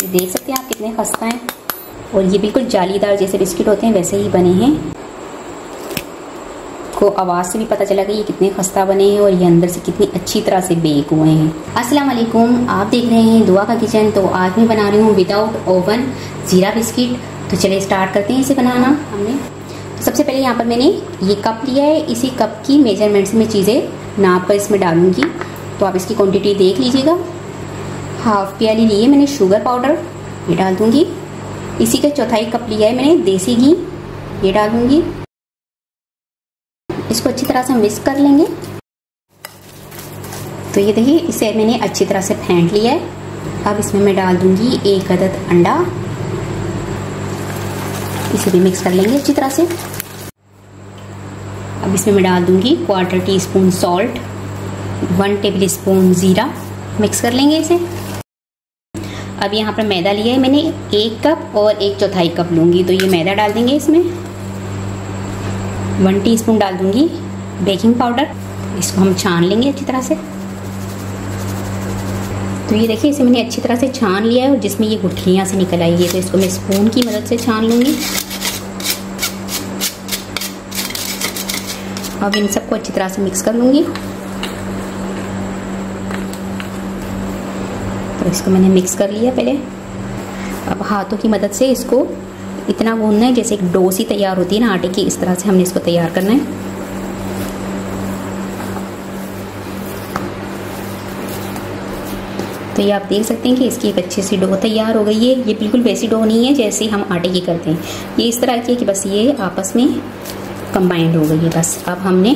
देख सकते हैं आप कितने खस्ता हैं और ये बिल्कुल जालीदार जैसे बिस्किट होते हैं वैसे ही बने हैं। को आवाज़ से भी पता चला कि ये कितने खस्ता बने हैं और ये अंदर से कितनी अच्छी तरह से बेक हुए हैं। अस्सलाम वालेकुम, आप देख रहे हैं दुआ का किचन। तो आज मैं बना रही हूँ विदाउट ओवन जीरा बिस्किट। तो चलिए स्टार्ट करते हैं इसे बनाना। तो सबसे पहले यहाँ पर मैंने ये कप लिया है, इसी कप की मेजरमेंट से मैं चीज़ें नाप कर इसमें डालूंगी। तो आप इसकी क्वांटिटी देख लीजिएगा। हाफ प्याली ली है मैंने शुगर पाउडर, ये डाल दूंगी। इसी का चौथाई कप लिया है मैंने देसी घी, ये डाल दूंगी। इसको अच्छी तरह से मिक्स कर लेंगे। तो ये देखिए इसे मैंने अच्छी तरह से फेंट लिया है। अब इसमें मैं डाल दूंगी 1 अदद अंडा, इसे भी मिक्स कर लेंगे अच्छी तरह से। अब इसमें मैं डाल दूंगी 1/4 टीस्पून सॉल्ट, 1 टेबल स्पून जीरा, मिक्स कर लेंगे इसे। अब यहाँ पर मैदा लिया है मैंने 1 कप और 1/4 कप लूँगी। तो ये मैदा डाल देंगे इसमें। 1 टीस्पून डाल दूंगी बेकिंग पाउडर, इसको हम छान लेंगे अच्छी तरह से। तो ये देखिए इसे मैंने अच्छी तरह से छान लिया है और जिसमें ये गुठलियाँ से निकल आई है, तो इसको मैं स्पून की मदद से छान लूँगी। अब इन सबको अच्छी तरह से मिक्स कर लूँगी। तो इसको मैंने मिक्स कर लिया पहले। अब हाथों की मदद से इसको इतना गूंदना है जैसे एक डो सी तैयार होती है ना आटे की, इस तरह से हमने इसको तैयार करना है। तो ये आप देख सकते हैं कि इसकी एक अच्छी सी डो तैयार हो गई है। ये बिल्कुल वैसी डो नहीं है जैसे हम आटे की करते हैं, ये इस तरह की है कि बस ये आपस में कंबाइंड हो गई है। बस अब हमने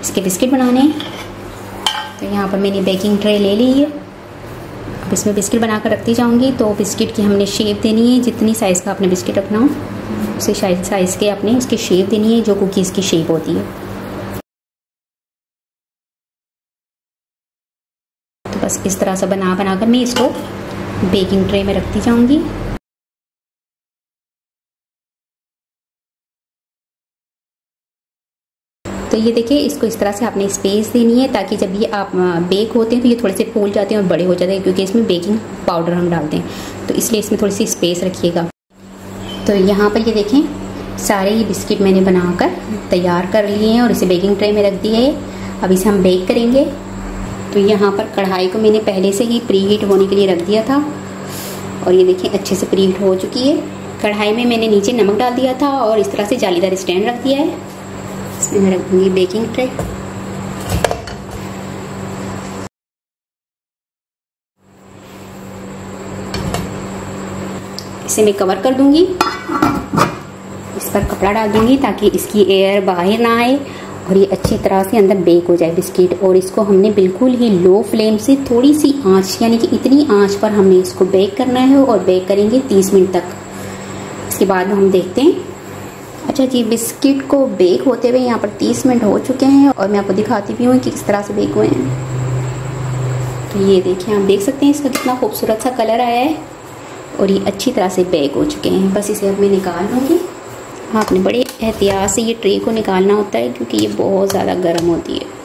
इसके बिस्किट बनाने हैं। तो यहाँ पर मैंने बेकिंग ट्रे ले ली है। अब इसमें बिस्किट बनाकर रखती जाऊंगी। तो बिस्किट की हमने शेप देनी है, जितनी साइज़ का आपने बिस्किट रखना हो उसी साइज़ के आपने इसकी शेप देनी है, जो कुकीज़ की शेप होती है। तो बस इस तरह से बनाकर मैं इसको बेकिंग ट्रे में रखती जाऊंगी। तो ये देखिए इसको इस तरह से आपने स्पेस देनी है ताकि जब ये आप बेक होते हैं तो ये थोड़े से फूल जाते हैं और बड़े हो जाते हैं, क्योंकि इसमें बेकिंग पाउडर हम डालते हैं। तो इसलिए इसमें थोड़ी सी स्पेस रखिएगा। तो यहाँ पर ये देखें सारे ये बिस्किट मैंने बनाकर तैयार कर लिए हैं और इसे बेकिंग ट्रे में रख दिया है। अब इसे हम बेक करेंगे। तो यहाँ पर कढ़ाई को मैंने पहले से ही प्री हीट होने के लिए रख दिया था और ये देखिए अच्छे से प्री हीट हो चुकी है। कढ़ाई में मैंने नीचे नमक डाल दिया था और इस तरह से जालीदार स्टैंड रख दिया है। इसमें मैं रख दूंगी बेकिंग ट्रे। इसे मैं कवर कर दूंगी, इस पर कपड़ा डाल दूंगी ताकि इसकी एयर बाहर ना आए और ये अच्छी तरह से अंदर बेक हो जाए बिस्किट। और इसको हमने बिल्कुल ही लो फ्लेम से थोड़ी सी आंच, यानी कि इतनी आंच पर हमने इसको बेक करना है और बेक करेंगे 30 मिनट तक। इसके बाद हम देखते हैं। अच्छा जी, बिस्किट को बेक होते हुए यहाँ पर 30 मिनट हो चुके हैं और मैं आपको दिखाती भी हूँ कि किस तरह से बेक हुए हैं। तो ये देखिए आप देख सकते हैं इसका कितना खूबसूरत सा कलर आया है और ये अच्छी तरह से बेक हो चुके हैं। बस इसे अब मैं निकाल लूँगी। आपने बड़े एहतियात से ये ट्रे को निकालना होता है क्योंकि ये बहुत ज़्यादा गर्म होती है।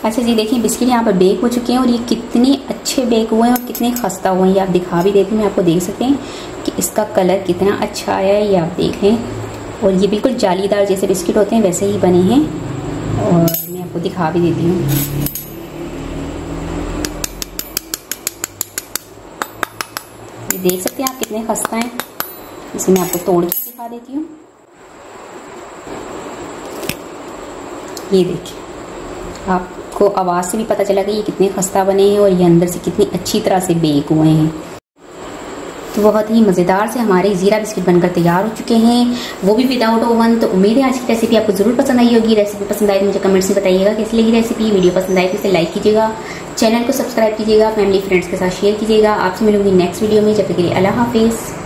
अच्छा जी देखिए बिस्किट यहाँ पर बेक हो चुके हैं और ये कितने अच्छे बेक हुए हैं और कितने खस्ता हुए हैं, ये आप दिखा भी देती हूँ मैं आपको। देख सकते हैं कि इसका कलर कितना अच्छा आया है, ये आप देखें। और ये बिल्कुल जालीदार जैसे बिस्किट होते हैं वैसे ही बने हैं और मैं आपको दिखा भी देती हूँ। ये देख सकते हैं आप कितने खस्ता हैं। इसे मैं आपको तोड़ के दिखा देती हूँ। ये देखिए आपको आवाज़ से भी पता चला कि ये कितने खस्ता बने हैं और ये अंदर से कितनी अच्छी तरह से बेक हुए हैं। तो बहुत ही मज़ेदार से हमारे ज़ीरा बिस्किट बनकर तैयार हो चुके हैं, वो भी विदाउट ओवन। तो उम्मीद है आज की रेसिपी आपको ज़रूर पसंद आई होगी। रेसिपी पसंद आई तो मुझे कमेंट्स में बताइएगा कैसी लगी रेसिपी। वीडियो पसंद आई तो इसे लाइक कीजिएगा, चैनल को सब्सक्राइब कीजिएगा, फैमिली फ्रेंड्स के साथ शेयर कीजिएगा। आपसे मिलूंगी नेक्स्ट वीडियो में। जब तक के लिए अल्लाह हाफिज़।